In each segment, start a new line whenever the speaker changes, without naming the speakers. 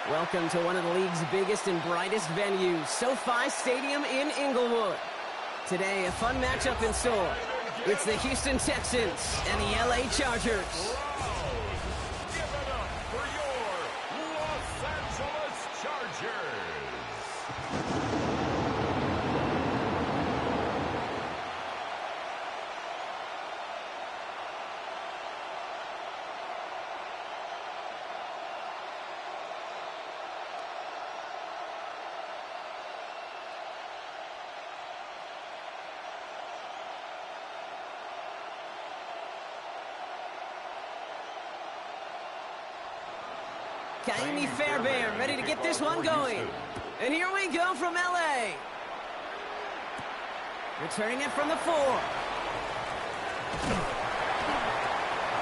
Welcome to one of the league's biggest and brightest venues, SoFi Stadium in Inglewood. Today, a fun matchup in store. It's the Houston Texans and the LA Chargers.
Give it up for your Los Angeles Chargers.
Kaimi Fairbairn ready to get this one going. And here we go from LA. Returning it from the 4.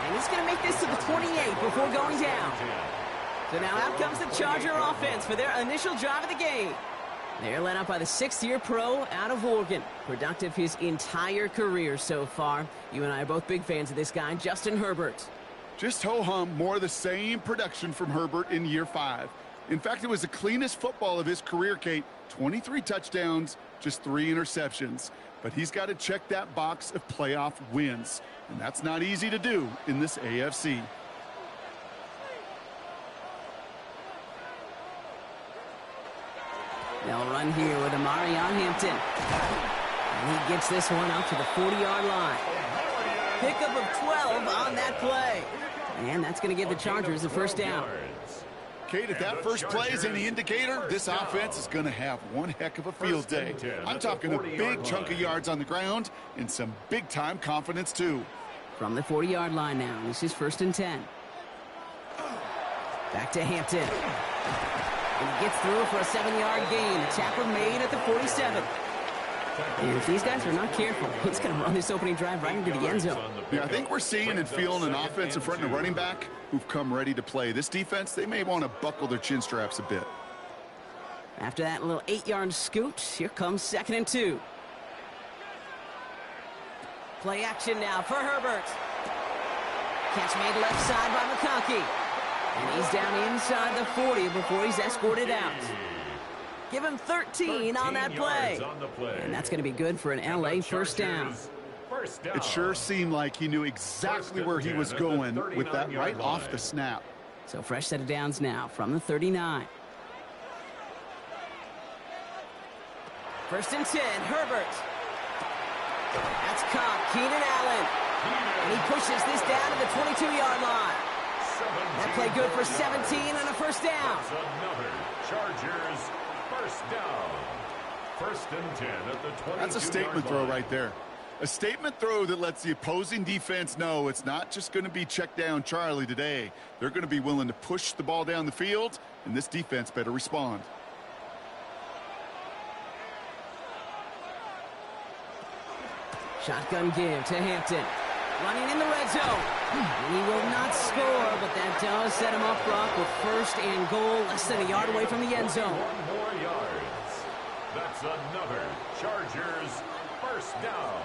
And he's going to make this to the 28 before going down. So now out comes the Charger offense for their initial drive of the game. They're led up by the 6th-year pro out of Oregon. Productive his entire career so far. You and I are both big fans of this guy, Justin Herbert.
Just ho-hum, more of the same production from Herbert in year 5. In fact, it was the cleanest football of his career, Kate. 23 touchdowns, just 3 interceptions. But he's got to check that box of playoff wins. And that's not easy to do in this AFC.
They'll run here with Amari on Hampton. And he gets this one up to the 40-yard line. Pickup of 12 on that play. And that's going to give the Chargers a first down.
Kate, if that first play is any indicator, this offense is going to have one heck of a field day. I'm talking a big chunk of yards on the ground and some big-time confidence, too.
From the 40-yard line now, this is 1st and 10. Back to Hampton. And he gets through for a 7-yard gain. The tackle made at the 47. And if these guys are not careful, he's going to run this opening drive right into the end zone.
Yeah, I think we're seeing and feeling an offense in front of the running back who've come ready to play. This defense, they may want to buckle their chin straps a bit.
After that little 8-yard scoot, here comes 2nd and 2. Play action now for Herbert. Catch made left side by McConkey. And he's down inside the 40 before he's escorted out. Give him 13 on that play. And that's going to be good for an LA first down.
It sure seemed like he knew exactly where he was going with that right off the snap.
So fresh set of downs now from the 39. 1st and 10, Herbert. That's caught, Keenan Allen. And he pushes this down to the 22-yard line. That play good for 17 and a first down.
Another Chargers first down. 1st and 10 at the 22-yard line.
That's a statement throw right there. A statement throw that lets the opposing defense know it's not just going to be check down Charlie today. They're going to be willing to push the ball down the field, and this defense better respond.
Shotgun give to Hampton. Running in the red zone. And he will not score, but that does set him up, Brock, with 1st and goal, less than a yard away from the end zone.
1 more yards. That's another Chargers first down.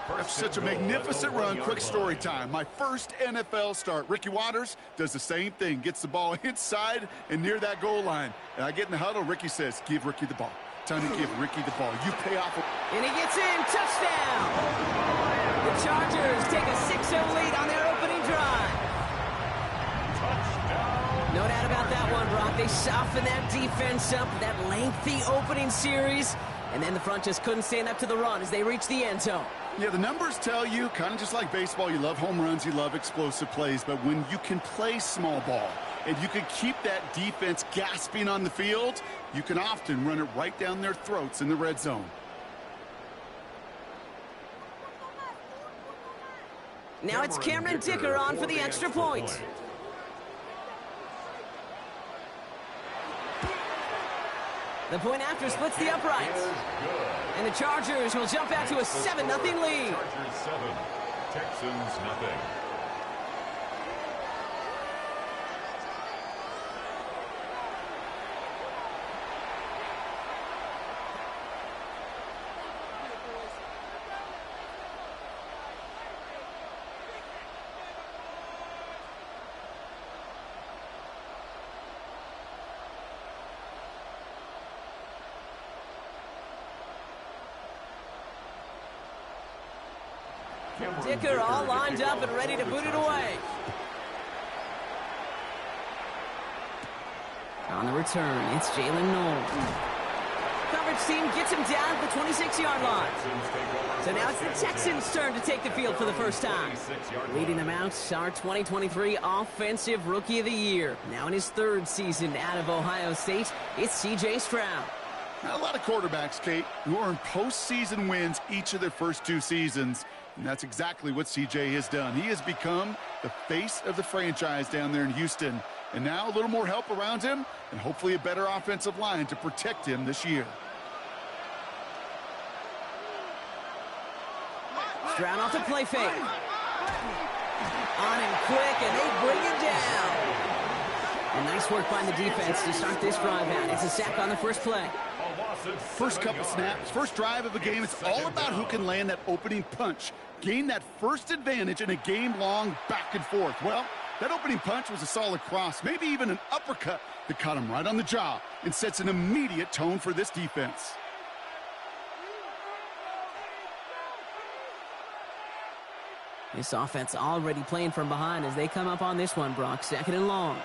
That's such a magnificent run. Quick story time. My first NFL start. Ricky Watters does the same thing. Gets the ball inside and near that goal line. And I get in the huddle. Ricky says, give Ricky the ball. Time to give Ricky the ball. You pay off.
And he gets in. Touchdown. The Chargers take a 6-0 lead on their opening drive.
Touchdown.
No doubt about that one, Brock. They softened that defense up, that lengthy opening series. And then the front just couldn't stand up to the run as they reached the end zone.
Yeah, the numbers tell you, kind of just like baseball, you love home runs, you love explosive plays, but when you can play small ball and you can keep that defense gasping on the field, you can often run it right down their throats in the red zone.
Now it's Cameron Dicker on for the extra point. The point after splits the uprights. And the Chargers will jump out to a 7-0 lead.
Chargers 7, Texans nothing.
Dicker all lined up and ready to boot it away. On the return, it's Jalen Knowles. Coverage team gets him down at the 26-yard line. So now it's the Texans' turn to take the field for the first time. Leading them out, our 2023 Offensive Rookie of the Year. Now in his third season out of Ohio State, it's C.J. Stroud.
Not a lot of quarterbacks, Kate, who earn postseason wins each of their first 2 seasons. And that's exactly what C.J. has done. He has become the face of the franchise down there in Houston. And now a little more help around him and hopefully a better offensive line to protect him this year.
Stroud off the play fake. On him quick, and they bring him down. And nice work by the defense to start this drive out. It's a sack on the first play.
First couple snaps, first drive of a game, it's all about who can land that opening punch. Gain that first advantage in a game-long back and forth. Well, that opening punch was a solid cross, maybe even an uppercut that caught him right on the jaw and sets an immediate tone for this defense.
This offense already playing from behind as they come up on this one, Brock. 2nd and long.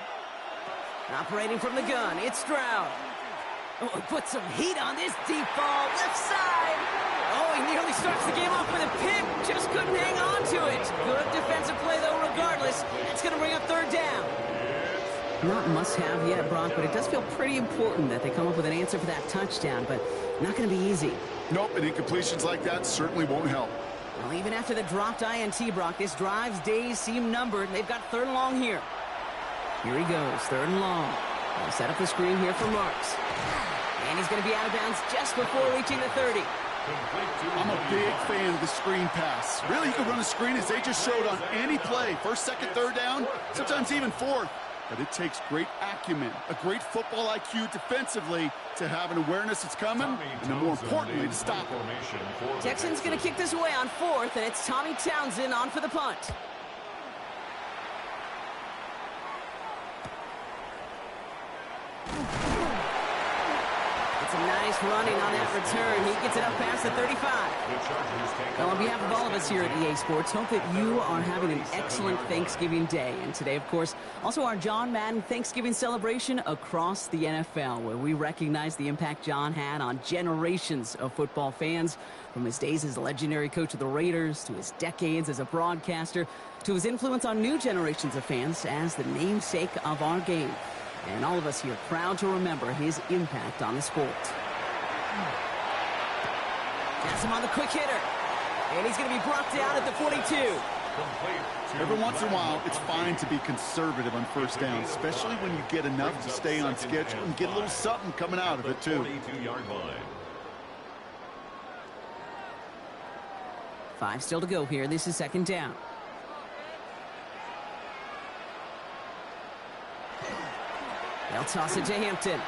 Operating from the gun, it's Stroud. Oh, put some heat on this deep ball, left side. Oh, he nearly starts the game off with a pick. Just couldn't hang on to it. Good defensive play, though, regardless. It's going to bring up 3rd down. Not must-have yet, Brock, but it does feel pretty important that they come up with an answer for that touchdown, but not going to be easy.
Nope, and incompletions like that certainly won't help.
Well, even after the dropped INT, Brock, this drive's days seem numbered. They've got 3rd and long here. Here he goes, 3rd and long. They'll set up the screen here for Marks. And he's going to be out of bounds just before reaching the 30.
I'm a big fan of the screen pass. Really, you can run a screen as they just showed on any play. 1st, 2nd, 3rd down, sometimes even 4th. But it takes great acumen, a great football IQ defensively to have an awareness it's coming, and then more importantly, to stop it.
Texans going to kick this away on 4th, and it's Tommy Townsend on for the punt. It's a nice running on that return. He gets it up past the 35. Well, on behalf of all of us here at EA Sports, hope that you are having an excellent Thanksgiving day. And today, of course, also our John Madden Thanksgiving celebration across the NFL, where we recognize the impact John had on generations of football fans, from his days as a legendary coach of the Raiders, to his decades as a broadcaster, to his influence on new generations of fans as the namesake of our game. And all of us here proud to remember his impact on the sport. That's him on the quick hitter. And he's going to be brought down at the 42.
Every once in a while, it's fine to be conservative on 1st down, especially when you get enough to stay on schedule and get a little something coming out of it, too.
5 still to go here. This is 2nd down. They'll toss it to Hampton.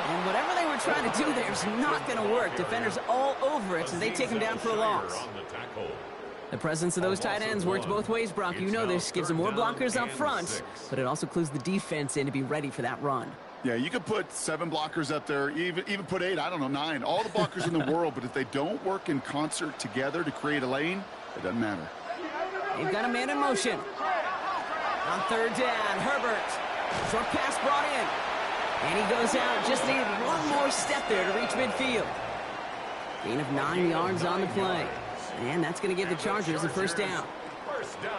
And whatever they were trying to do there is not going to work. Defenders all over it, and they take him down for a loss. The presence of those tight ends works both ways, Brock. You know this. Gives them more blockers up front, but it also clues the defense in to be ready for that run.
Yeah, you could put 7 blockers up there, even put 8, I don't know, 9. All the blockers in the world, but if they don't work in concert together to create a lane, it doesn't matter.
They've got a man in motion. On 3rd down, Herbert. Short pass brought in. And he goes out. Just needed one more step there to reach midfield. Gain of 9 yards on the play. And that's going to give the Chargers a 1st down.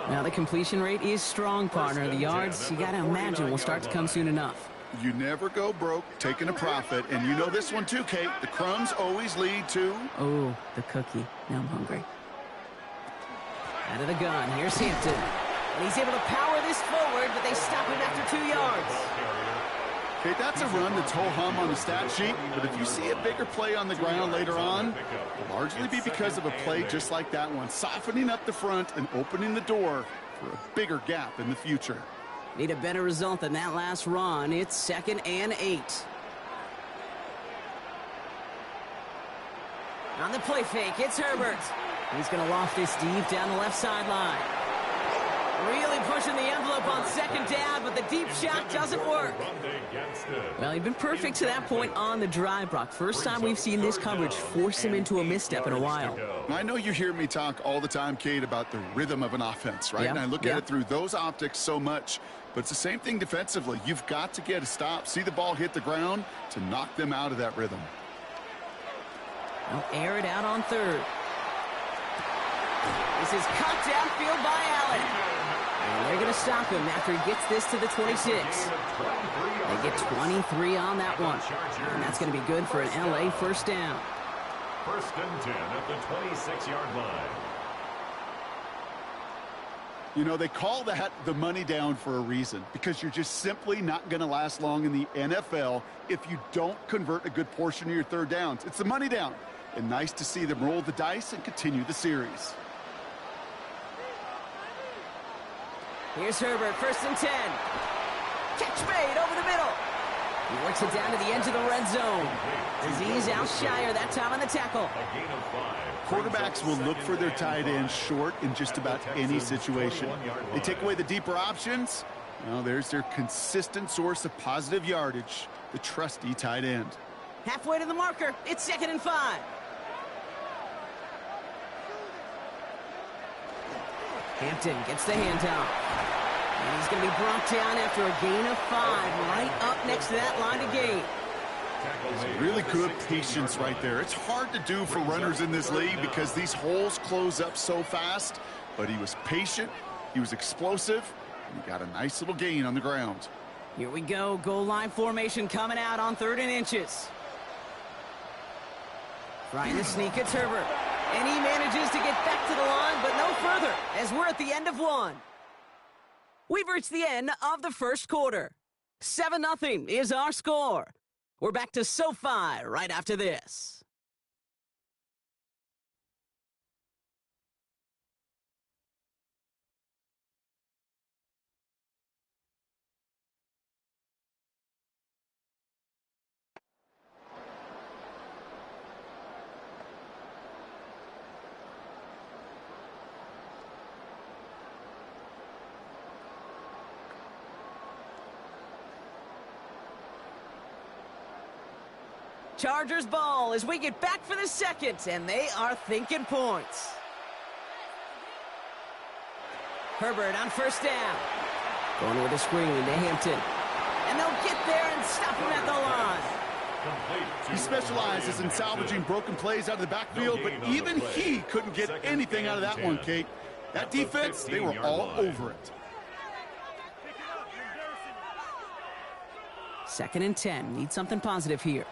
Now the completion rate is strong, partner. The yards, you got to imagine, will start to come soon enough.
You never go broke taking a profit. And you know this one too, Kate. The crumbs always lead to...
Oh, the cookie. Now I'm hungry. Out of the gun. Here's Hampton. And he's able to power this forward, but they stop him after 2 yards.
Okay, that's a run that's ho-hum on the stat sheet, but if you see a bigger play on the ground later on, it'll largely be because of a play just like that one, softening up the front and opening the door for a bigger gap in the future.
Need a better result than that last run. It's 2nd and 8. On the play fake, it's Herbert. He's going to loft this deep down the left sideline. Really pushing the envelope on second down, but the deep shot doesn't work. Well, he'd been perfect to that point on the drive, Brock. First time we've seen this coverage force him into a misstep in a while.
I know you hear me talk all the time, Kate, about the rhythm of an offense, right? And I look at it through those optics so much. But it's the same thing defensively. You've got to get a stop, see the ball hit the ground to knock them out of that rhythm.
They'll air it out on third. This is cut downfield by Allen. And they're going to stop him after he gets this to the 26. They get 23 on that one. And that's going to be good for an LA first down.
First and 10 at the 26-yard line.
You know, they call that the money down for a reason, because you're just simply not going to last long in the NFL if you don't convert a good portion of your third downs. It's the money down. And nice to see them roll the dice and continue the series.
Here's Herbert, first and 10. Catch made over the middle. He works it down to the edge of the red zone. Azeez Al-Shire that time on the tackle.
Quarterbacks will look for their tight end short in just about any situation. They take away the deeper options. Well, there's their consistent source of positive yardage, the trusty tight end.
Halfway to the marker. It's 2nd and 5. Hampton gets the handoff. And he's going to be brought down after a gain of 5, right up next to that line of gain.
Really good patience right there. It's hard to do for runners in this league because these holes close up so fast. But he was patient, he was explosive, and he got a nice little gain on the ground.
Here we go. Goal line formation coming out on 3rd and inches. Trying to sneak, it's Herbert. And he manages to get back to the line, but no further, as we're at the end of 1. We've reached the end of the first quarter. 7-0 is our score. We're back to SoFi right after this. Chargers ball as we get back for the second, and they are thinking points. Herbert on first down. Going with a screen to Hampton. And they'll get there and stop him at the line.
He specializes in salvaging broken plays out of the backfield, but even he couldn't get anything out of that one, Kate. That defense, they were all over it.
2nd and 10. Need something positive here.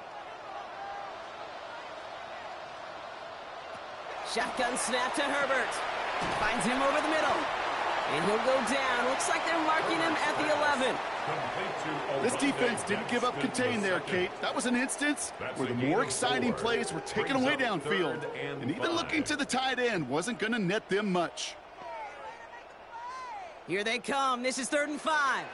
Shotgun snap to Herbert. Finds him over the middle. And he'll go down. Looks like they're marking him at the 11.
This defense didn't give up contain there, Kate. That was an instance where the more exciting plays were taken away downfield. And even looking to the tight end wasn't going to net them much.
Here they come. This is 3rd and 5.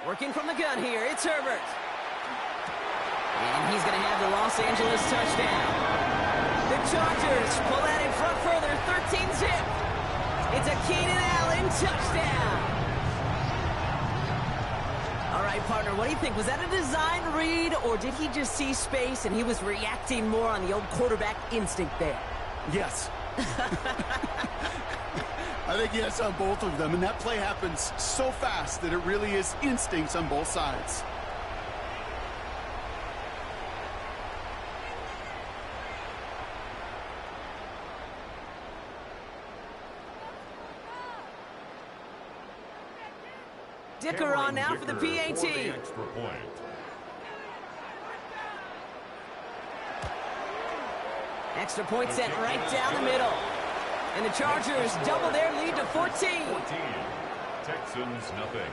Working from the gun here, it's Herbert. And he's going to have the Los Angeles touchdown. The Chargers pull that in front further, 13-zip. It's a Keenan Allen touchdown. All right, partner, what do you think? Was that a design read, or did he just see space and he was reacting more on the old quarterback instinct there?
Yes. I think yes on both of them, and that play happens so fast that it really is instincts on both sides.
Dicker on now for the PAT. Extra point set right down the middle. And the Chargers double their lead to 14.
Texans nothing.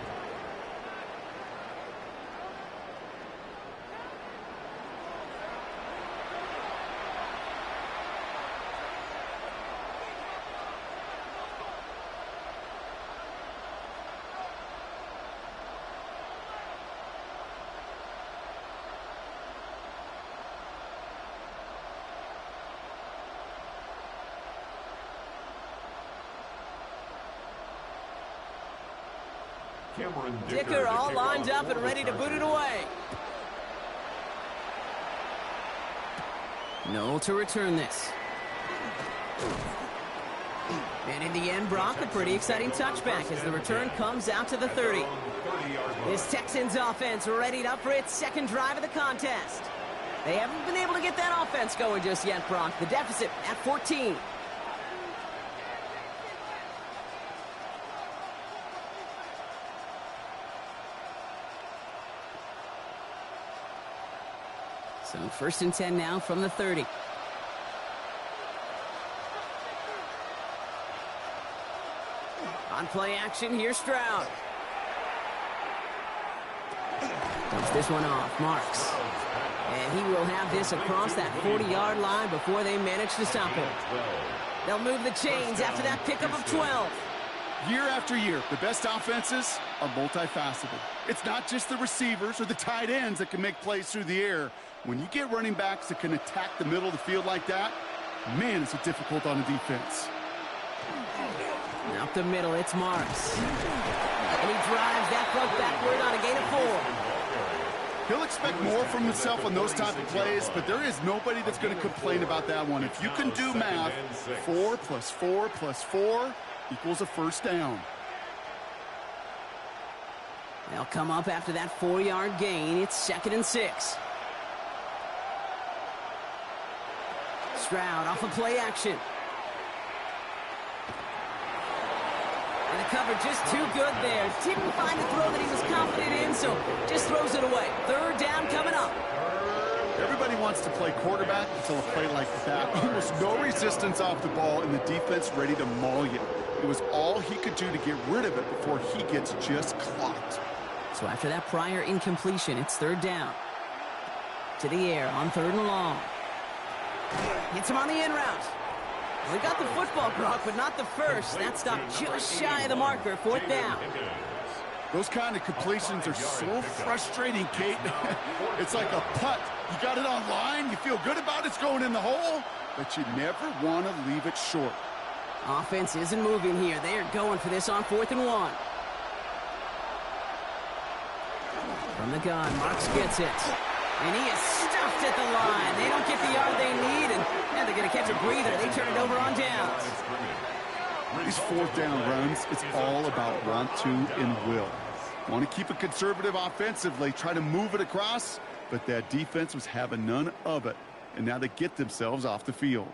Dicker all lined up and ready to boot it away. Noel to return this. And in the end, Brock, a pretty exciting touchback as the return comes out to the 30. This Texans offense readied up for its second drive of the contest. They haven't been able to get that offense going just yet, Brock. The deficit at 14. So 1st and 10 now from the 30. On play action, here's Stroud. Dumps this one off, Marks. And he will have this across that 40-yard line before they manage to stop him. They'll move the chains after that pickup of 12.
Year after year, the best offenses are multifaceted. It's not just the receivers or the tight ends that can make plays through the air. When you get running backs that can attack the middle of the field like that, man, is it difficult on the defense.
Up the middle, it's Marks. And he drives that front backward on a gain of 4.
He'll expect more from himself on those type of plays, but there is nobody that's going to complain about that one. If you can do math, 4 plus 4 plus 4 equals a first down.
They'll come up after that 4-yard gain. It's 2nd and 6. Stroud off of play action. And the cover just too good there. Didn't find the throw that he was confident in, so just throws it away. 3rd down coming up.
Everybody wants to play quarterback until a play like that. Almost no resistance off the ball and the defense ready to maul you. It was all he could do to get rid of it before he gets just clocked.
So after that prior incompletion, it's 3rd down. To the air on 3rd and long. Hits him on the in route. We got the football, Brock, but not the first. That stopped just shy of the marker. 4th down.
Those kind of completions are so frustrating, Kate. It's like a putt. You got it on line, you feel good about it's going in the hole, but you never want to leave it short.
Offense isn't moving here. They are going for this on 4th and 1. From the gun, Marks gets it. And he is stuffed at the line. They don't get the yard they need, and they're going to catch a breather. They turn it over on downs.
These 4th down runs, it's all about want to and will. Want to keep it conservative offensively, try to move it across, but that defense was having none of it, and now they get themselves off the field.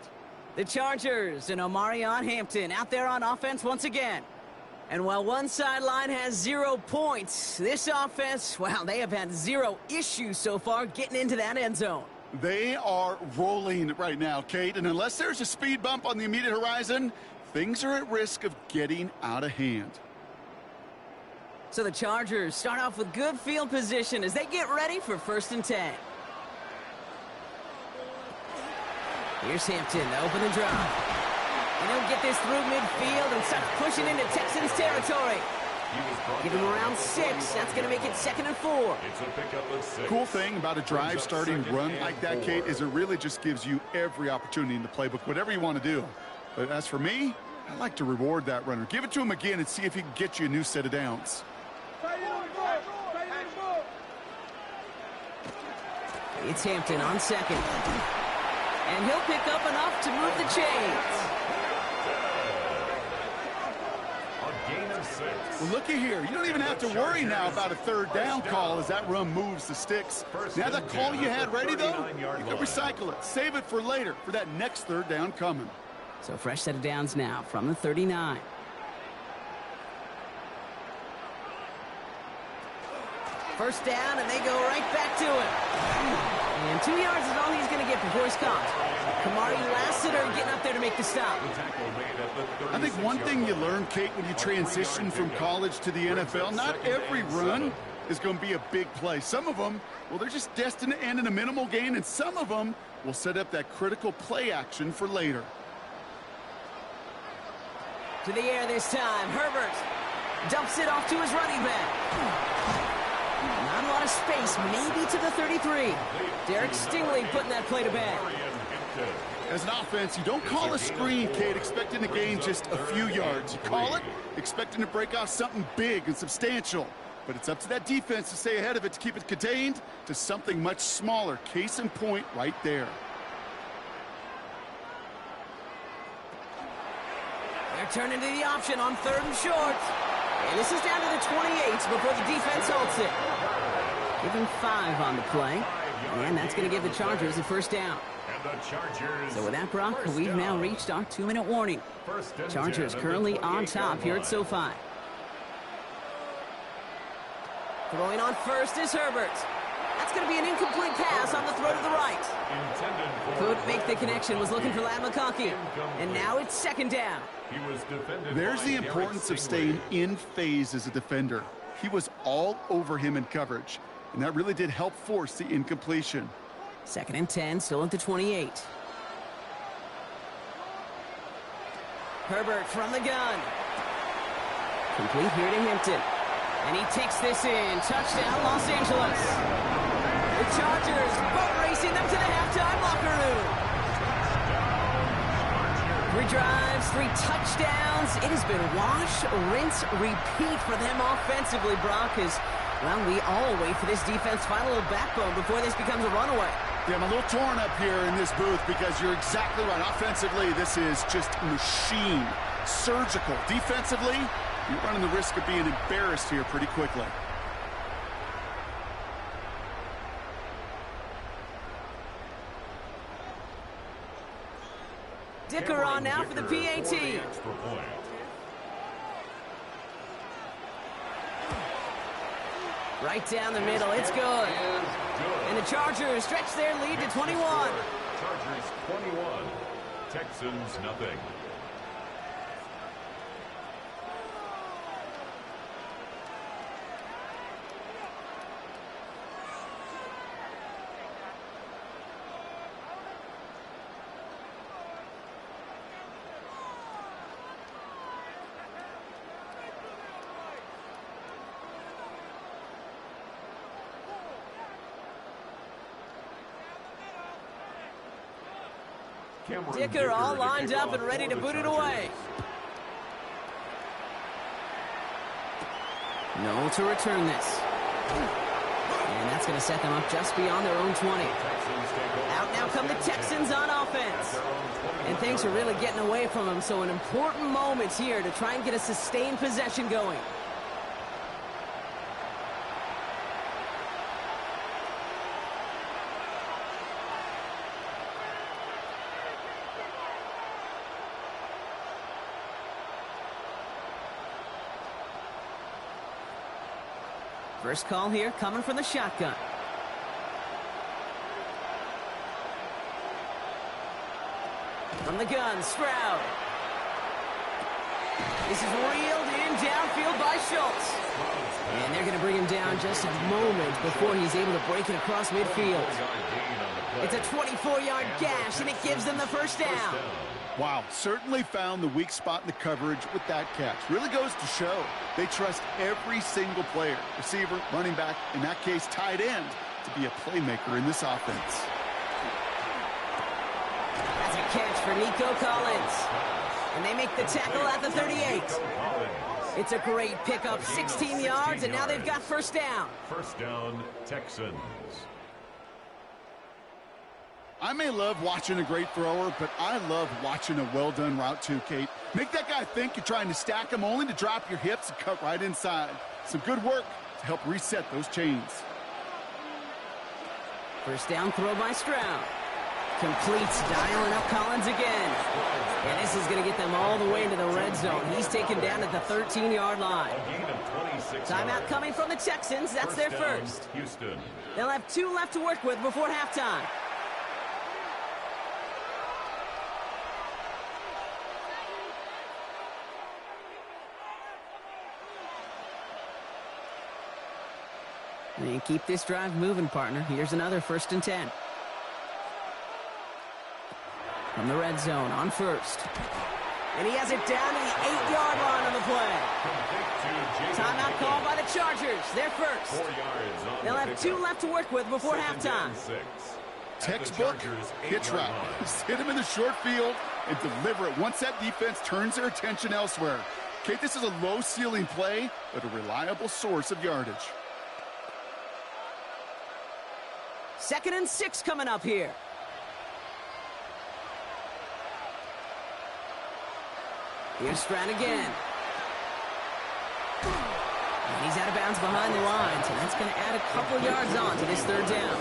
The Chargers and Omarion Hampton out there on offense once again. And while one sideline has 0 points, this offense, well, they have had 0 issues so far getting into that end zone.
They are rolling right now, Kate, and unless there's a speed bump on the immediate horizon, things are at risk of getting out of hand.
So the Chargers start off with good field position as they get ready for 1st and 10. Here's Hampton to open the drive. And he'll get this through midfield and start pushing into Texans territory. Give him around 6. That's going to make it 2nd and 4.
It's a pickup of 6.
Cool thing about a drive starting run like that, Kate, is it really just gives you every opportunity in the playbook, whatever you want to do. But as for me, I like to reward that runner. Give it to him again and see if he can get you a new set of downs.
It's Hampton on 2nd. And he'll pick up enough to move the chains.
Well, looky here. You don't even have to worry now about a 3rd down call as that run moves the sticks. Now that call you had ready, though, you can recycle it. Save it for later for that next 3rd down coming.
So fresh set of downs now from the 39. First down, and they go right back to it. And 2 yards is all he's going to get before he's caught. Kamari Lassiter getting up there to make the stop.
I think one thing you learn, Kate, when you transition from college to the NFL, not every run is going to be a big play. Some of them, well, they're just destined to end in a minimal gain, and some of them will set up that critical play action for later.
To the air this time. Herbert dumps it off to his running back. Not a lot of space, maybe to the 33. Derek Stingley putting that play to bed.
As an offense, you don't call a screen, Kate, expecting to gain just a few yards. You call it expecting to break off something big and substantial. But it's up to that defense to stay ahead of it, to keep it contained to something much smaller. Case in point right there.
They're turning to the option on 3rd and short. And this is down to the 28 before the defense halts it. Give him 5 on the play. And that's going to give the Chargers a first down. So with that, Brock, we've now reached our 2-minute warning. Chargers currently on top here at SoFi. Throwing on first is Herbert. That's going to be an incomplete pass on the throw to the right. Couldn't make the connection, was looking for Lad McConkey. And now it's 2nd down.
There's the importance of staying in phase as a defender. He was all over him in coverage, and that really did help force the incompletion.
2nd and 10, still at the 28. Herbert from the gun. Complete here to Hampton. And he takes this in. Touchdown, Los Angeles. The Chargers boat racing them to the halftime locker room. 3 drives, 3 touchdowns. It has been wash, rinse, repeat for them offensively, Brock, as, well, we all wait for this defense find a little backbone before this becomes a runaway.
Yeah, I'm a little torn up here in this booth because you're exactly right. Offensively, this is just a machine. Surgical. Defensively, you're running the risk of being embarrassed here pretty quickly.
Dicker on now for the PAT. Right down the middle, it's good. And the Chargers stretch their lead to 21.
Chargers 21, Texans nothing.
Dicker all lined up and ready to boot it away. No to return this. And that's going to set them up just beyond their own 20. Out now come the Texans on offense. And things are really getting away from them, so an important moment here to try and get a sustained possession going. First call here coming from the shotgun. From the gun, Stroud. This is reeled in downfield by Schultz. And they're going to bring him down just a moment before he's able to break it across midfield. It's a 24-yard gash, and it gives them the first down.
Wow, certainly found the weak spot in the coverage with that catch. Really goes to show they trust every single player, receiver, running back, in that case, tight end, to be a playmaker in this offense.
That's a catch for Nico Collins. And they make the tackle at the 38. It's a great pickup, 16 yards, and now they've got first down.
First down, Texans.
I may love watching a great thrower, but I love watching a well-done route too, Kate. Make that guy think you're trying to stack him only to drop your hips and cut right inside. Some good work to help reset those chains.
First down throw by Stroud. Completes, dialing up Collins again. And this is going to get them all the way into the red zone. He's taken down at the 13-yard line. Timeout coming from the Texans. That's their first.
Houston.
They'll have 2 left to work with before halftime. And keep this drive moving, partner. Here's another 1st and 10. From the red zone on first. And he has it down to the 8-yard line on the play. Timeout called by the Chargers. They're first. They'll have 2 left to work with before halftime.
textbook hitch route. Just hit him in the short field and deliver it once that defense turns their attention elsewhere. Okay, this is a low-ceiling play, but a reliable source of yardage.
2nd and 6 coming up here. Here's Stroud again. And he's out of bounds behind the lines, and that's going to add a couple yards on to this 3rd down.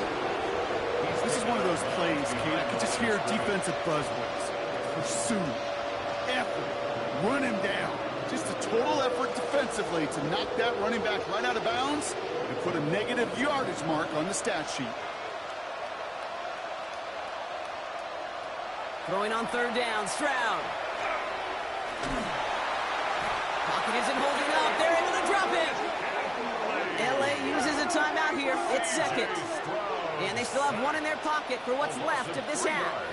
This is one of those plays, Kate. I can just hear defensive buzzwords. Pursue, effort, run him down. Just a total effort defensively to knock that running back right out of bounds and put a negative yardage mark on the stat sheet.
Throwing on 3rd down, Stroud. Pocket isn't holding up. They're able to drop it. LA uses a timeout here. It's 2nd. And they still have one in their pocket for what's left of this half.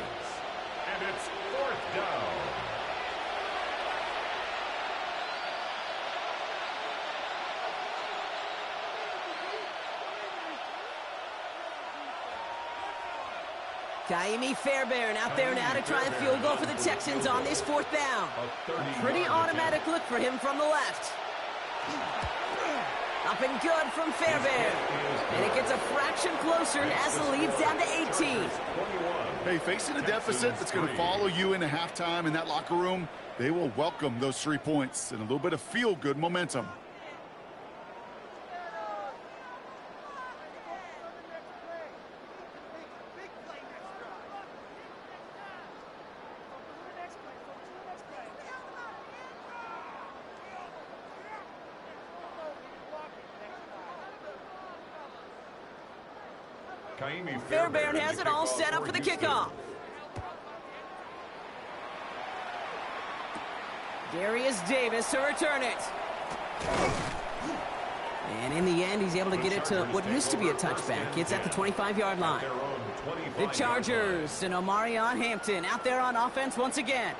And it's 4th down.
Kaimi Fairbairn out there now to try a field goal for the Texans on this 4th down. A pretty automatic look for him from the left. Up and good from Fairbairn. And it gets a fraction closer as the lead's down to 18.
Hey, facing a deficit that's going to follow you into halftime in that locker room, they will welcome those 3 points and a little bit of feel-good momentum.
Fairbairn has it all set up for the kickoff. Darius Davis to return it. And in the end, he's able to get it to what used to be a touchback. It's at the 25-yard line. The Chargers and Omarion Hampton out there on offense once again.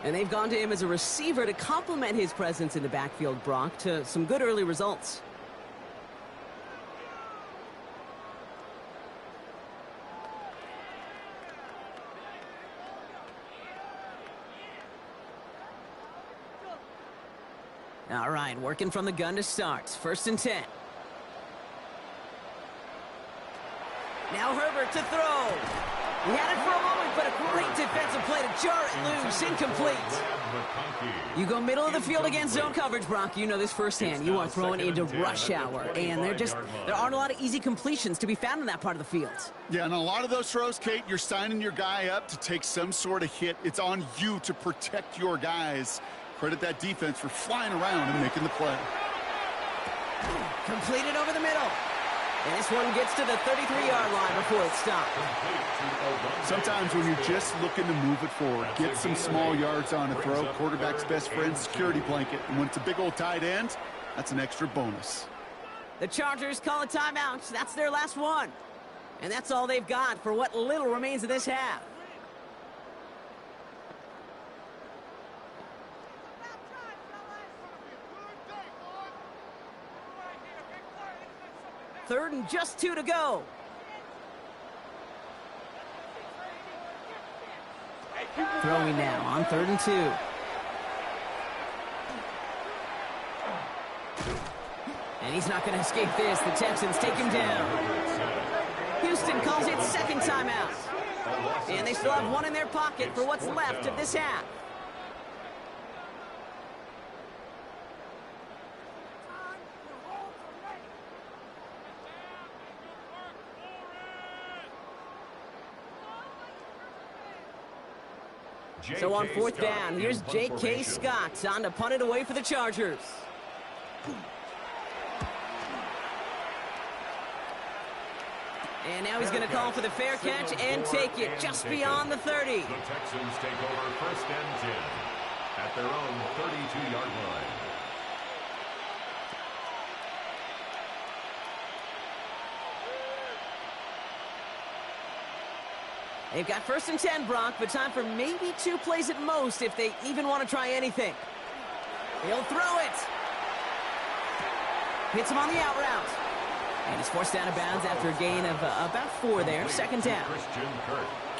And they've gone to him as a receiver to complement his presence in the backfield, Brock, to some good early results. All right, working from the gun to start. 1st and 10. Now Herbert to throw. He had it for a moment, but a great defensive play to jar it loose. Incomplete. You go middle of the field against zone coverage, Brock. You know this firsthand. You are throwing into rush hour, and there aren't a lot of easy completions to be found in that part of the field.
Yeah, and a lot of those throws, Kate, you're signing your guy up to take some sort of hit. It's on you to protect your guys. Credit that defense for flying around and making the play.
Completed over the middle. And this one gets to the 33-yard line before it's stopped.
Sometimes when you're just looking to move it forward, get some small yards on a throw, quarterback's best friend, security blanket. And when it's a big old tight end, that's an extra bonus.
The Chargers call a timeout. That's their last one. And that's all they've got for what little remains of this half. Third and just 2 to go. Throwing now on 3rd and 2. And he's not going to escape this. The Texans take him down. Houston calls it 2nd timeout. And they still have one in their pocket for what's left of this half. So on 4th down, here's J.K. Scott on to punt it away for the Chargers. And now he's going to call for the fair catch and take it just beyond the 30.
The Texans take over 1st and 10 at their own 32-yard line.
They've got 1st and 10, Brock, but time for maybe 2 plays at most if they even want to try anything. He'll throw it. Hits him on the out route. And he's forced out of bounds after a gain of about 4 there. Second down.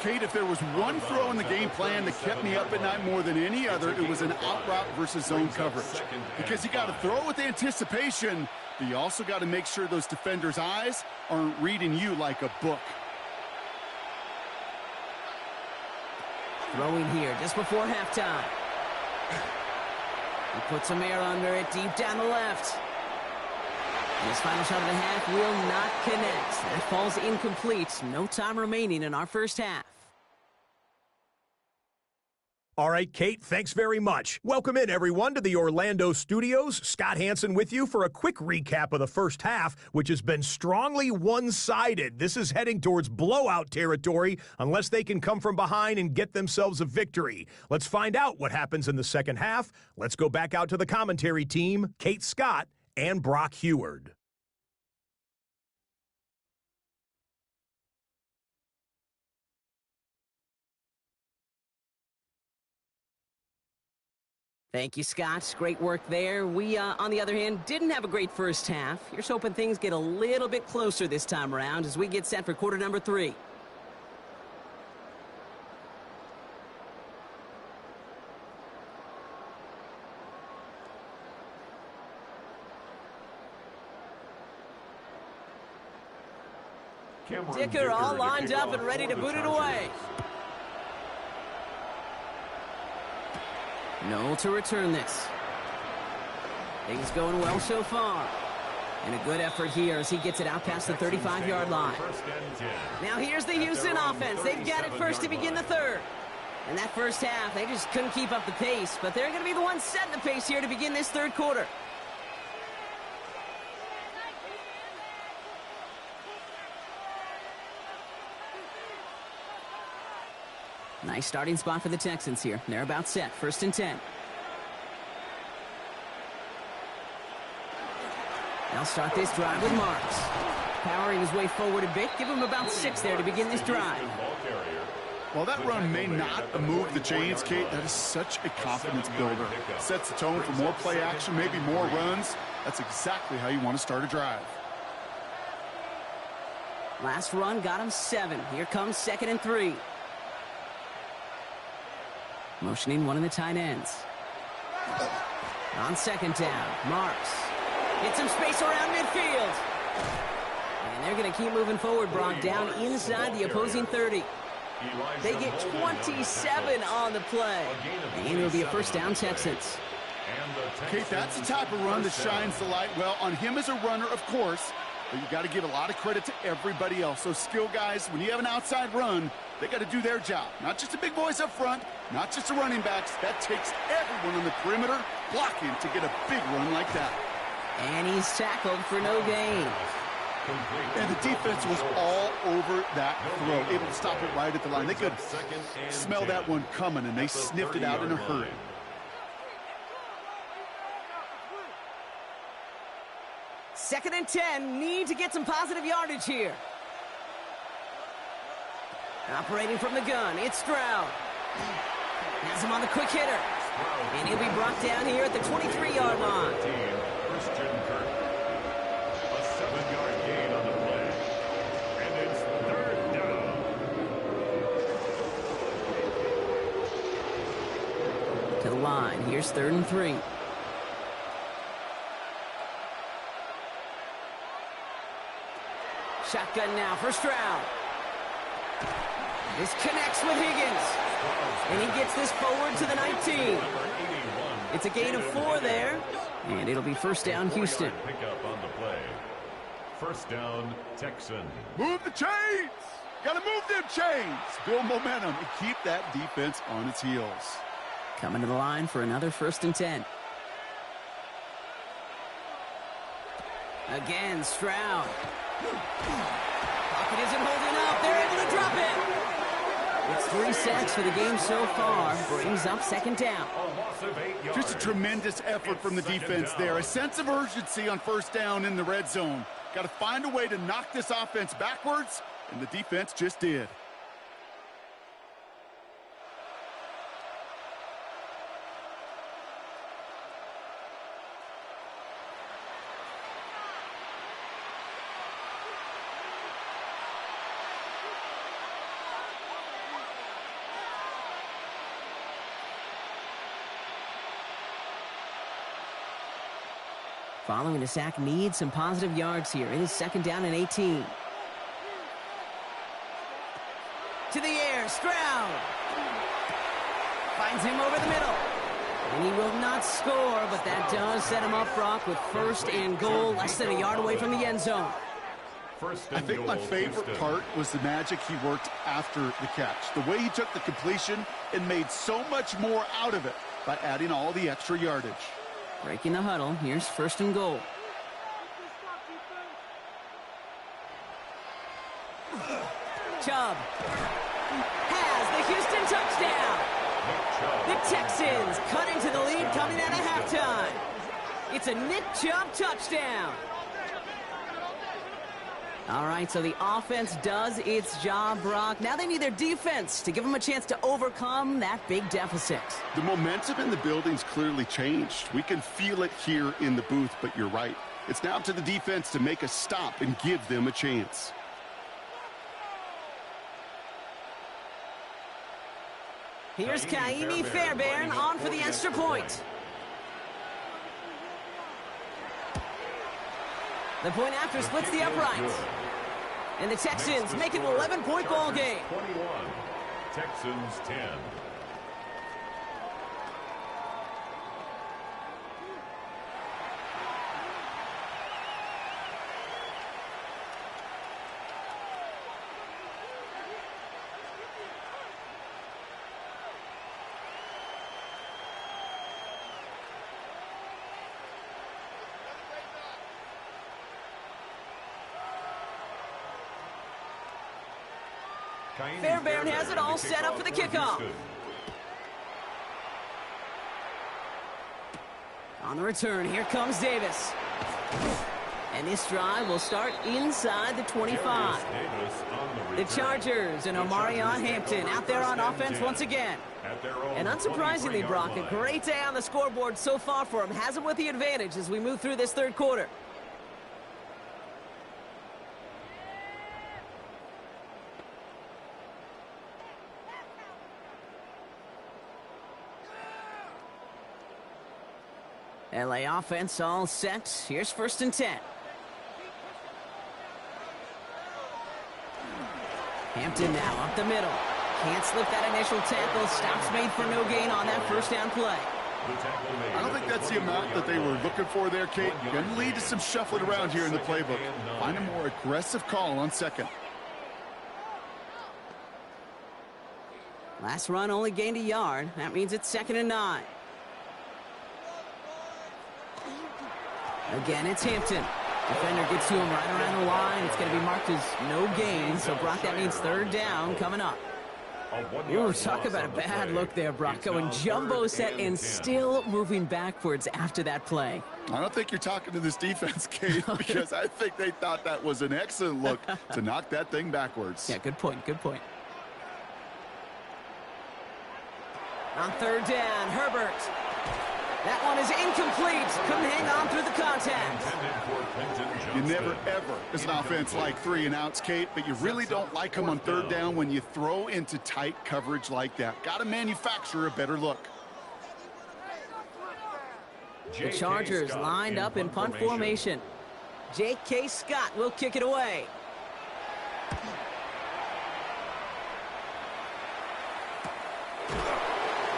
Kate, if there was one throw in the game plan that kept me up at night more than any other, it was an out route versus zone coverage. Because you got to throw with anticipation, but you also got to make sure those defenders' eyes aren't reading you like a book.
Throwing here just before halftime. He puts some air under it deep down the left. And his final shot of the half will not connect. That falls incomplete. No time remaining in our first half.
All right, Kate, thanks very much. Welcome in, everyone, to the Orlando studios. Scott Hansen with you for a quick recap of the first half, which has been strongly one-sided. This is heading towards blowout territory unless they can come from behind and get themselves a victory. Let's find out what happens in the second half. Let's go back out to the commentary team, Kate Scott and Brock Heward.
Thank you, Scott. Great work there. We, on the other hand, didn't have a great first half. Here's hoping things get a little bit closer this time around as we get set for quarter number 3. Dicker all lined up and ready to boot it away. No to return this. Things going well so far. And a good effort here as he gets it out past the 35-yard line. Now here's the Houston offense. They've got it first to begin the third. And that first half, they just couldn't keep up the pace. But they're going to be the ones setting the pace here to begin this third quarter. Nice starting spot for the Texans here. They're about set. First and 10. They'll start this drive with Marks. Powering his way forward a bit. Give him about 6 there to begin this drive.
While that run may not move the chains, Kate, that is such a confidence builder. Sets the tone for more play action, maybe more runs. That's exactly how you want to start a drive.
Last run got him 7. Here comes second and 3. Motioning one of the tight ends. On second down, Marks. Get some space around midfield. And they're going to keep moving forward, Brock, down inside the opposing 30. They get 27 on the play. And it'll be a first down, Texans.
Kate, that's the type of run that shines the light well on him as a runner, of course. But you got to give a lot of credit to everybody else. Those skill guys, when you have an outside run, they got to do their job. Not just the big boys up front, not just the running backs. That takes everyone on the perimeter blocking to get a big run like that.
And he's tackled for no gain.
And the defense was all over that throw, able to stop it right at the line. They could smell that one coming, and they sniffed it out in a hurry.
Second and 10, need to get some positive yardage here. Operating from the gun, it's Stroud. Has him on the quick hitter. And he'll be brought down here at the 23-yard line.
A 7-yard gain on the play. And it's third down.
To the line, here's third and 3. Shotgun now for Stroud. This connects with Higgins. And he gets this forward to the 19. It's a gain of 4 there. And it'll be first down, Houston.
Pick up on the play. First down, Texans.
Move the chains! Got to move them chains! Build momentum and keep that defense on its heels.
Coming to the line for another first and 10. Again, Stroud. Pocket isn't holding up. They're able to drop it. It's 3 sacks for the game so far. Brings up second down.
Just a tremendous effort from the defense there. A sense of urgency on first down in the red zone. Got to find a way to knock this offense backwards, and the defense just did.
Following the sack needs some positive yards here. It is 2nd down and 18. To the air, Stroud. Finds him over the middle. And he will not score, but that does set him up, Brock, with 1st and goal, less than a yard away from the end zone.
I think my favorite part was the magic he worked after the catch. The way he took the completion and made so much more out of it by adding all the extra yardage.
Breaking the huddle. Here's 1st and goal. Chubb has the Houston touchdown. The Texans cut into the lead coming out of halftime. It's a Nick Chubb touchdown. All right, so the offense does its job, Brock. Now they need their defense to give them a chance to overcome that big deficit.
The momentum in the building's clearly changed. We can feel it here in the booth, but you're right. It's now up to the defense to make a stop and give them a chance.
Here's Kaimi Fairbairn on for the extra point. The point after splits the uprights. And the Texans make it an 11-point ball game.
21, Texans 10.
Fairbairn has it all set up for the kickoff. On the return, here comes Davis. And this drive will start inside the 25. The Chargers and Omarion Hampton out there on offense once again. And unsurprisingly, Brock, a great day on the scoreboard so far for him. Has him with the advantage as we move through this 3rd quarter. LA offense all set. Here's 1st and 10. Hampton now up the middle. Can't slip that initial tackle. Stops made for no gain on that 1st down play.
I don't think that's the amount that they were looking for there, Kate. Going to lead to some shuffling around here in the playbook. Find a more aggressive call on 2nd.
Last run only gained a yard. That means it's 2nd and 9. Again, it's Hampton. Defender gets to him right around the line. It's going to be marked as no gain. So, Brock, that means 3rd down coming up. Ooh, talk about a bad look there, Brock. Going jumbo set and still moving backwards after that play.
I don't think you're talking to this defense, Kate, because I think they thought that was an excellent look to knock that thing backwards.
Yeah, good point, good point. On 3rd down, Herbert. That one is incomplete. Couldn't hang on through the contact.
You never, ever, as an offense, like 3 and outs, Kate, but you really don't like them on 3rd down when you throw into tight coverage like that. Got to manufacture a better look.
The Chargers lined up in punt formation. J.K. Scott will kick it away.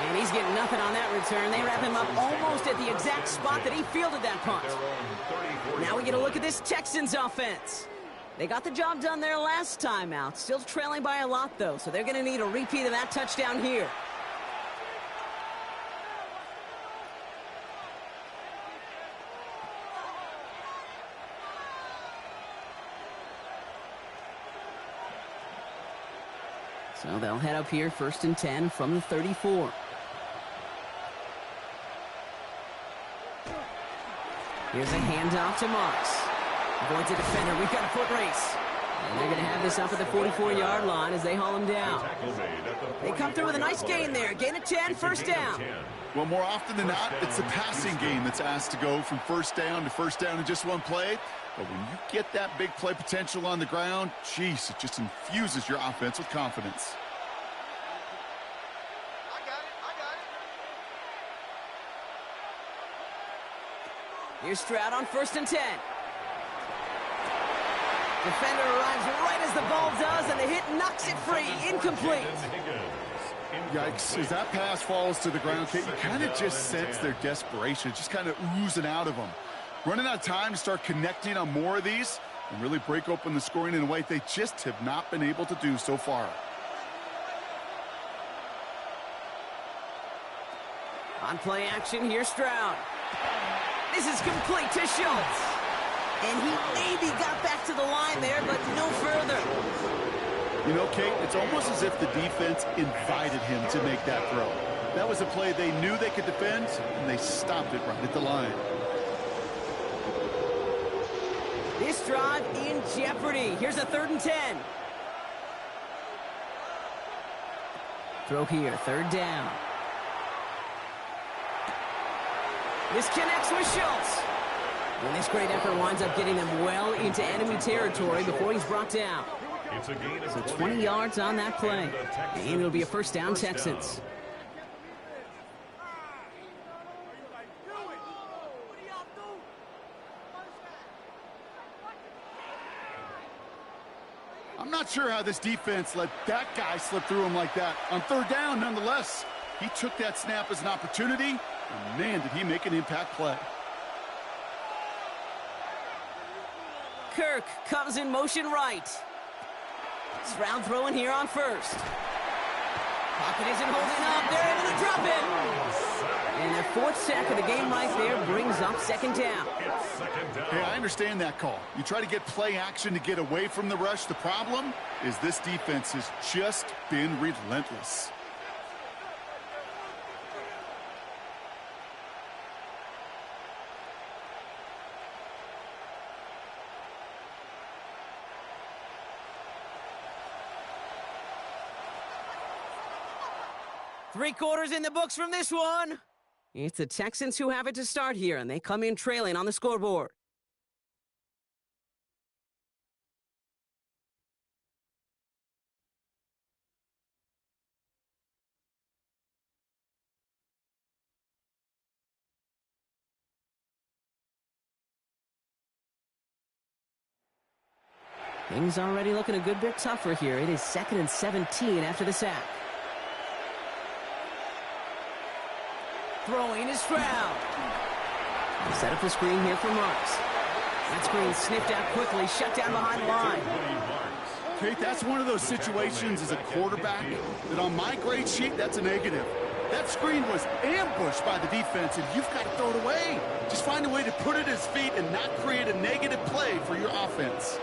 And he's getting nothing on that return. They wrap him up almost at the exact spot that he fielded that punt. Now we get a look at this Texans offense. They got the job done there last time out. Still trailing by a lot, though, so they're going to need a repeat of that touchdown here. So they'll head up here, 1st and 10 from the 34. Here's a handoff to Marks. Avoids a defender. We've got a foot race. And they're going to have this up at the 44-yard line as they haul him down. They come through with a nice gain there. Gain of 10, 1st down.
Well, more often than not, it's the passing game that's asked to go from 1st down to 1st down in just one play. But when you get that big play potential on the ground, geez, it just infuses your offense with confidence.
Here's Stroud on 1st and 10. Defender arrives right as the ball does, and the hit knocks it free. Incomplete.
Yikes. As that pass falls to the ground, Kate, you kind of just sense their desperation, just kind of oozing out of them. Running out of time to start connecting on more of these and really break open the scoring in a way they just have not been able to do so far.
On play action, here's Stroud. This is complete to Schultz. And he maybe got back to the line there, but no further.
You know, Kate, it's almost as if the defense invited him to make that throw. That was a play they knew they could defend, and they stopped it right at the line.
This drive in jeopardy. Here's a 3rd and 10. Throw here, 3rd down. This connects with Schultz. And this great effort winds up getting them well into enemy territory before he's brought down.
It's a gain of
So 20 yards on that play. And it'll be a 1st down, Texans.
I'm not sure how this defense let that guy slip through him like that. On 3rd down, nonetheless, he took that snap as an opportunity, and man, did he make an impact play.
Kirk comes in motion right. Stroud throwing here on 1st. Pocket isn't holding up. They're able to drop it. And their 4th sack of the game right there brings up 2nd down.
Hey, I understand that call. You try to get play action to get away from the rush. The problem is this defense has just been relentless.
Three quarters in the books from this one. It's the Texans who have it to start here, and they come in trailing on the scoreboard. Things already looking a good bit tougher here. It is 2nd and 17 after the sack. Throwing is Stroud. Set up the screen here for Marks. That screen sniffed out quickly, shut down behind the line.
Kate, that's one of those situations as a quarterback that on my grade sheet, that's a negative. That screen was ambushed by the defense, and you've got to throw it away. Just find a way to put it at his feet and not create a negative play for your offense.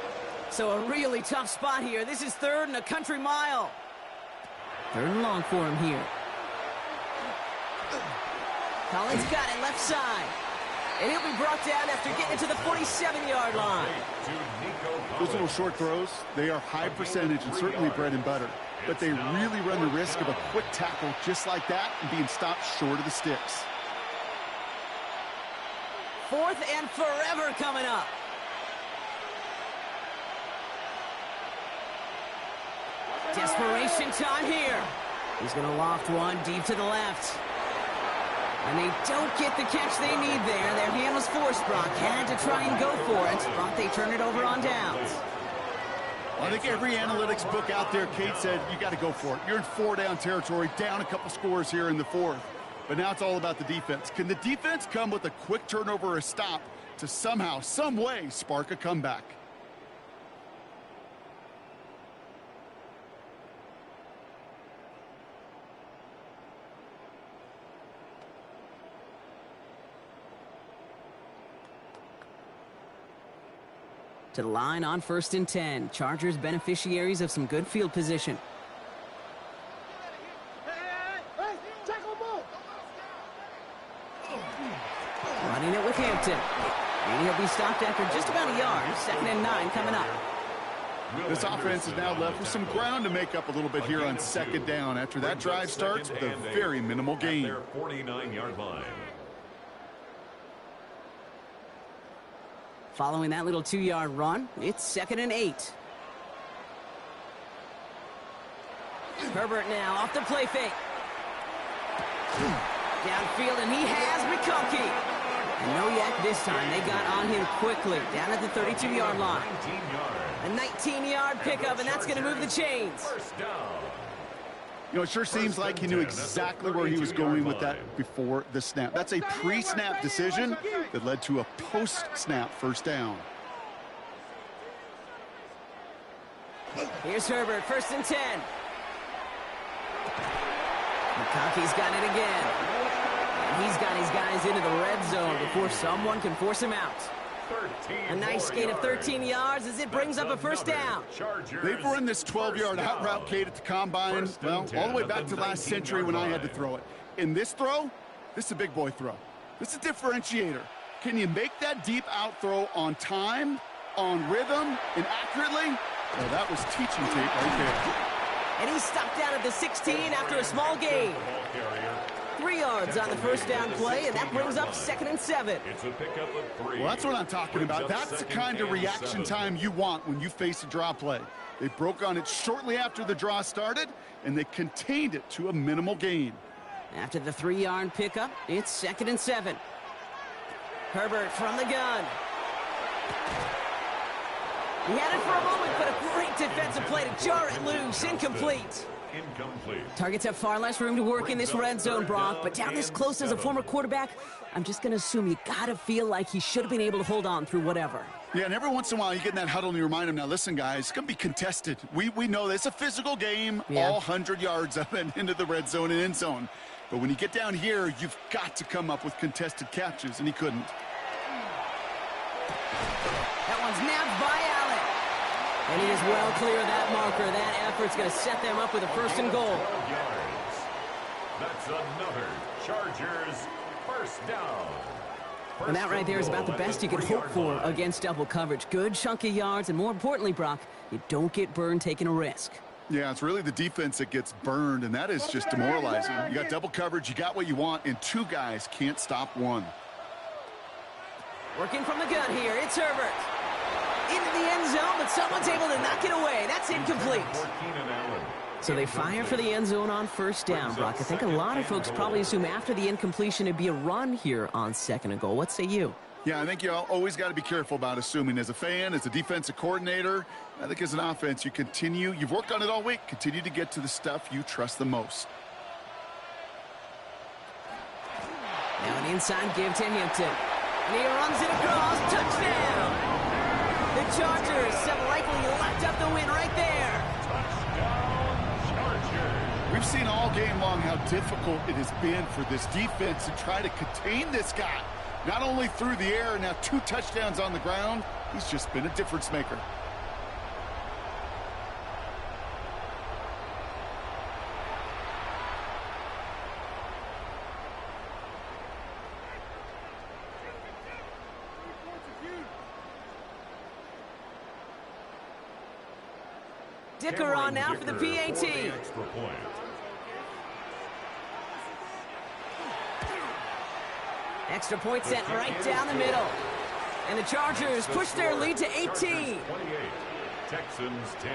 So a really tough spot here. This is 3rd and a country mile. 3rd and long for him here. Collins got it left side. And he'll be brought down after getting to the 47-yard line.
Those little short throws, they are high percentage and certainly bread and butter. But they really run the risk of a quick tackle just like that and being stopped short of the sticks.
4th and forever coming up. Desperation time here. He's going to loft one deep to the left. And they don't get the catch they need there. Their hand was forced. Brock had to try and go for it, but they turn it over on downs.
Well, I think every analytics book out there, Kate, said you got to go for it. You're in 4-down territory, down a couple scores here in the 4th. But now it's all about the defense. Can the defense come with a quick turnover or a stop to somehow, some way, spark a comeback?
To the line on 1st and 10. Chargers beneficiaries of some good field position. Running it with Hampton. And he'll be stopped after just about a yard. 2nd and 9 coming up.
This offense is now left with some ground to make up a little bit here on 2nd down after that drive starts with a very minimal gain.
Their 49-yard line.
Following that little 2-yard run, it's 2nd and 8. Herbert now off the play fake. Downfield, and he has McConkey. And no yak this time. They got on him quickly, down at the 32-yard line.
19 yards.
A 19-yard pickup, and that's going to move the chains.
First down.
You know, it sure seems like he knew exactly where he was going with that before the snap. That's a pre-snap decision that led to a post-snap first down.
Here's Herbert, 1st and 10. McConkey's got it again. And he's got his guys into the red zone before someone can force him out. A nice gain of 13 yards as it brings up a first down.
They've run this 12-yard out route, Kate, at the combine, well, all the way back to last century when I had to throw it. In this throw, this is a big boy throw. This is a differentiator. Can you make that deep out throw on time, on rhythm, and accurately? Well, that was teaching tape right there.
And he's stopped out at the 16 after a small gain. 3 yards on the first down play, and that brings up 2nd and 7.
It's a pickup of 3.
Well, that's what I'm talking about. That's the kind of reaction time you want when you face a draw play. They broke on it shortly after the draw started, and they contained it to a minimal gain.
After the 3-yard pickup, it's 2nd and 7. Herbert from the gun. He had it for a moment, but a great defensive play to jar it loose. Incomplete. Targets have far less room to work in this red zone, Brock, but down this close as a former quarterback, I'm just going to assume you got to feel like he should have been able to hold on through whatever.
Yeah, and every once in a while you get in that huddle and you remind him, now listen, guys, it's going to be contested. We know this. It's a physical game, all 100 yards up and into the red zone and end zone. But when you get down here, you've got to come up with contested catches, and he couldn't.
That one's nabbed by Allen. And he is well clear of that marker. That effort's going to set them up with a 1st and goal.
That's another Chargers first down.
And that right there is about the best you could hope for against double coverage. Good chunk of yards, and more importantly, Brock, you don't get burned taking a risk.
Yeah, it's really the defense that gets burned, and that is just demoralizing. You got double coverage, you got what you want, and 2 guys can't stop one.
Working from the gun here, it's Herbert. Into the end zone, but someone's able to knock it away. That's incomplete. So they fire for the end zone on 1st down, Brock. I think a lot of folks probably assume after the incompletion it'd be a run here on 2nd and goal. What say you?
Yeah, I think you always got to be careful about assuming. As a fan, as a defensive coordinator, I think as an offense, you've worked on it all week, continue to get to the stuff you trust the most.
Now an inside give to Hampton. And he runs it across. Touchdown! The Chargers have likely locked up the win right there.
Touchdown, Chargers.
We've seen all game long how difficult it has been for this defense to try to contain this guy. Not only through the air, now 2 touchdowns on the ground. He's just been a difference maker.
Dicker on now for the PAT.
Extra point.
Extra point sent right down the middle. And the Chargers push their lead to 18.
28, Texans 10.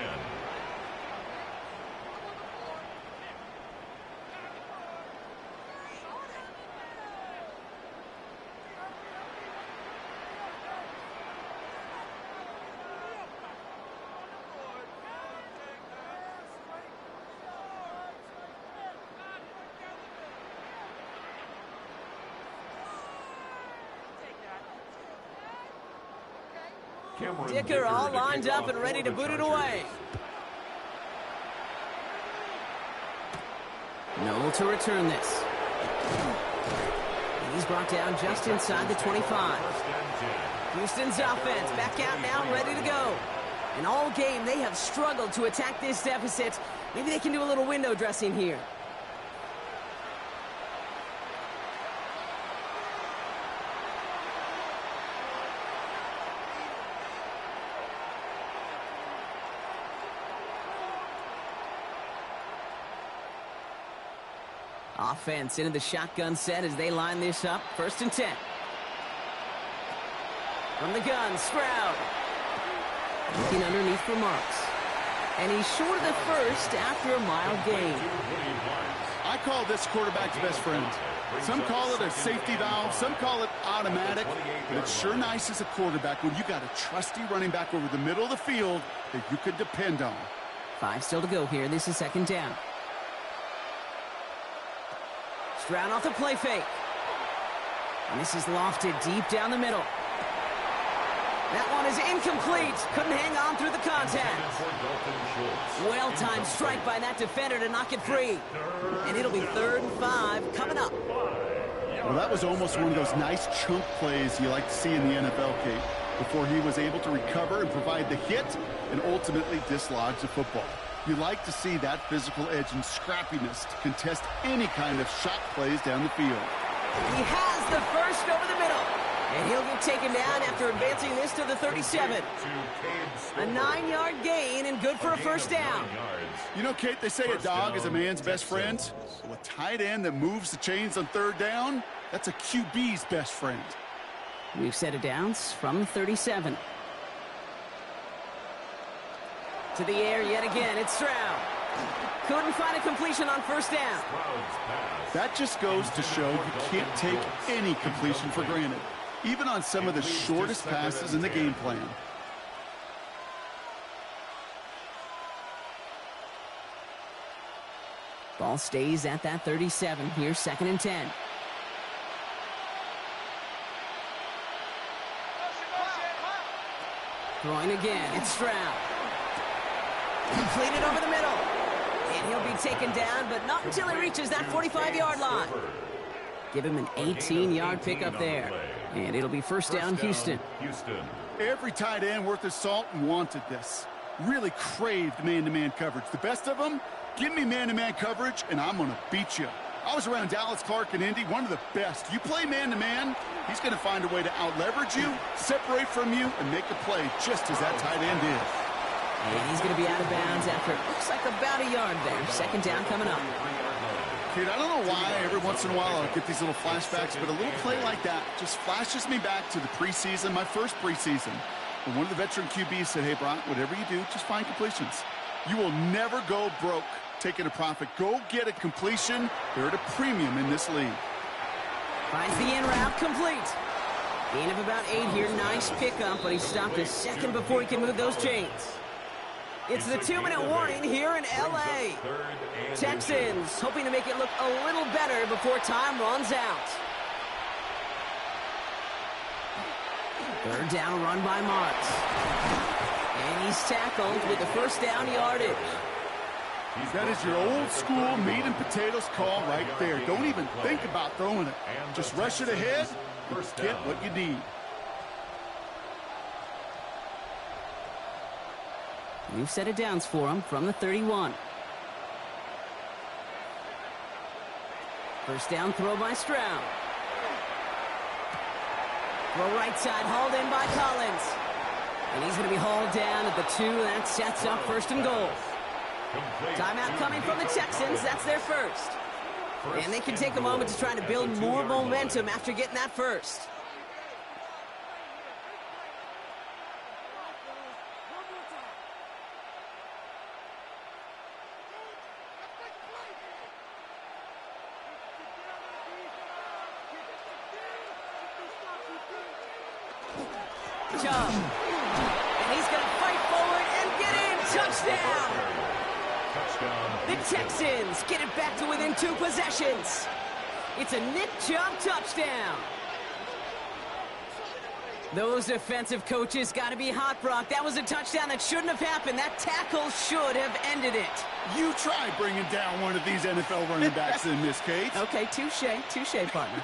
Dicker all lined up and ready to boot it away. Noble to return this. He's brought down just inside the 25. Houston's offense back out now, ready to go. And all game, they have struggled to attack this deficit. Maybe they can do a little window dressing here. Offense into the shotgun set as they line this up. 1st and 10. From the gun, Stroud. Looking underneath for Marks. And he's short of the 1st after a mild gain.
I call this quarterback's best friend. Some call it a safety valve, some call it automatic, but it's sure nice as a quarterback when you got a trusty running back over the middle of the field that you could depend on.
5 still to go here. This is second down. Stroud off the play fake. And this is lofted deep down the middle. That one is incomplete. Couldn't hang on through the contact. Well-timed strike by that defender to knock it free. And it'll be 3rd and 5 coming up.
Well, that was almost one of those nice chunk plays you like to see in the NFL, Kate, before he was able to recover and provide the hit and ultimately dislodge the football. You like to see that physical edge and scrappiness to contest any kind of shot plays down the field.
He has the first over the middle. And he'll get taken down after advancing this to the 37. A 9-yard gain and good for a first down.
You know, Kate, they say a dog is a man's best friend. Well, a tight end that moves the chains on 3rd down, that's a QB's best friend.
We've set it downs from the 37. To the air yet again, it's Stroud. Couldn't find a completion on first down.
That just goes to show you can't take any completion for granted, even on some of the shortest passes in the game plan.
Ball stays at that 37. Here's 2nd and 10. Throwing again, it's Stroud. Completed over the middle. And he'll be taken down, but not until he reaches that 45-yard line. Give him an 18-yard pickup there. And it'll be first down, Houston.
Every tight end worth his salt wanted this. Really craved man-to-man coverage. The best of them, give me man-to-man coverage, and I'm going to beat you. I was around Dallas Clark and Indy, one of the best. You play man-to-man, he's going to find a way to out-leverage you, separate from you, and make a play just as that tight end is.
And he's going to be out of bounds after it looks like about a yard there. 2nd down coming up.
Kid, I don't know why every once in a while I'll get these little flashbacks, but a little play like that just flashes me back to the preseason, my first preseason. When one of the veteran QBs said, hey, Brock, whatever you do, just find completions. You will never go broke taking a profit. Go get a completion. They're at a premium in this league.
Finds the in route complete. Gain of about 8 here. Nice pickup, but he stopped a second before he can move those chains. It's the 2-minute warning here in L.A. Texans hoping to make it look a little better before time runs out. 3rd down run by Marks. And he's tackled with the first down yardage.
That is your old school meat and potatoes call right there. Don't even think about throwing it. Just rush it ahead and get what you need.
We've set it downs for him from the 31. First down throw by Stroud. Throw right side, hauled in by Collins. And he's going to be hauled down at the 2. That sets up 1st and goal. Timeout coming from the Texans. That's their first. And they can take a moment to try to build more momentum after getting that first. Chubb. And he's going to fight forward and get in. Touchdown. The Texans get it back to within 2 possessions. It's a Nick Chubb touchdown. Those defensive coaches got to be hot, Brock. That was a touchdown that shouldn't have happened. That tackle should have ended it.
You try bringing down one of these NFL running backs in this case.
Okay, touche, partner.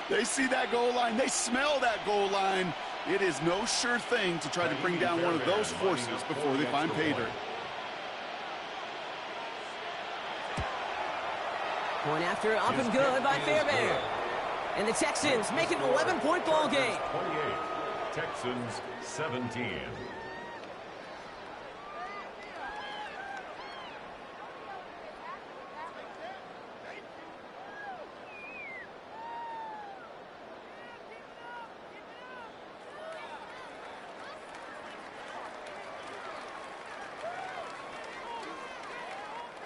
They see that goal line. They smell that goal line. It is no sure thing to try to bring down one of those horses before they find pay dirt.
Point after, up and good by Fairbairn. And the Texans make it an 11-point ball game.
28, Texans 17.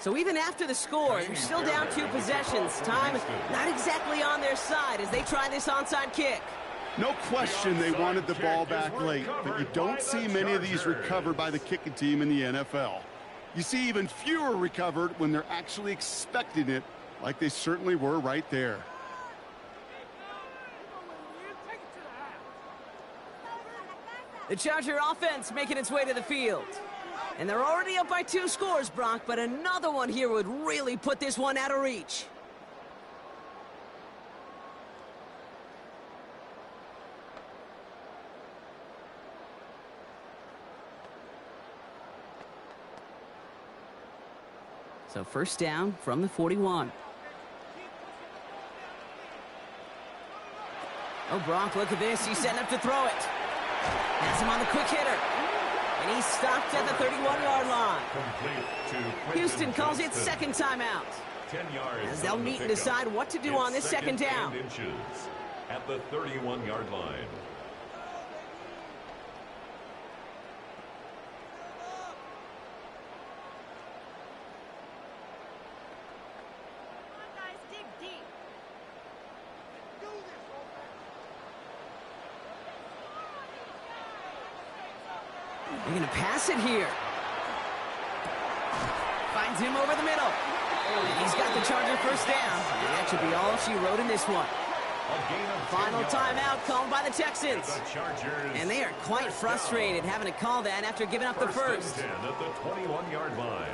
So even after the score, they're still down 2 possessions. Time not exactly on their side as they try this onside kick.
No question they wanted the ball back late, but you don't see many of these recovered by the kicking team in the NFL. You see even fewer recovered when they're actually expecting it, like they certainly were right there.
The Charger offense making its way to the field. And they're already up by 2 scores, Brock, but another one here would really put this one out of reach. So first down from the 41. Oh, Brock, look at this. He's setting up to throw it. Has him on the quick hitter. And he's stopped at the 31-yard line. Houston calls it second timeout.
10 yards
as they'll meet and decide what to do on this second down.
Inches at the 31-yard line.
They're going to pass it here. Finds him over the middle. And he's got the Charger first down. And that should be all she wrote in this one. Final timeout called by the Texans. And they are quite frustrated having to call that after giving up the first.
10 at the 21-yard line.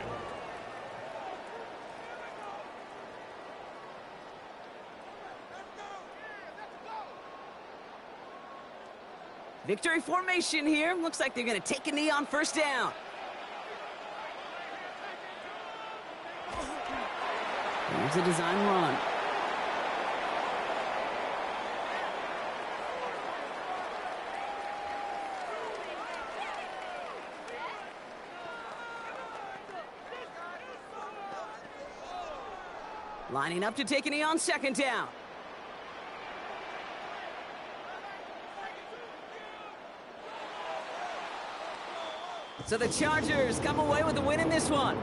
Victory formation here. Looks like they're going to take a knee on first down. Here's a design run. Lining up to take a knee on second down. So the Chargers come away with the win in this one.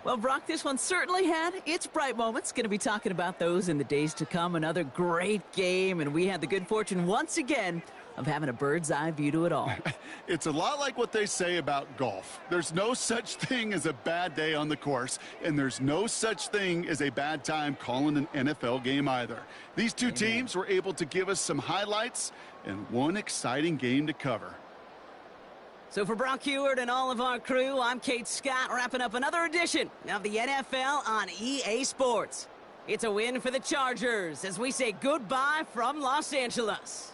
Well, Brock, this one certainly had its bright moments. Going to be talking about those in the days to come. Another great game, and we had the good fortune once again of having a bird's eye view to it all.
It's a lot like what they say about golf. There's no such thing as a bad day on the course, and there's no such thing as a bad time calling an NFL game either. These two teams were able to give us some highlights and one exciting game to cover.
So for Brock Heward and all of our crew, I'm Kate Scott, wrapping up another edition of the NFL on EA Sports. It's a win for the Chargers as we say goodbye from Los Angeles.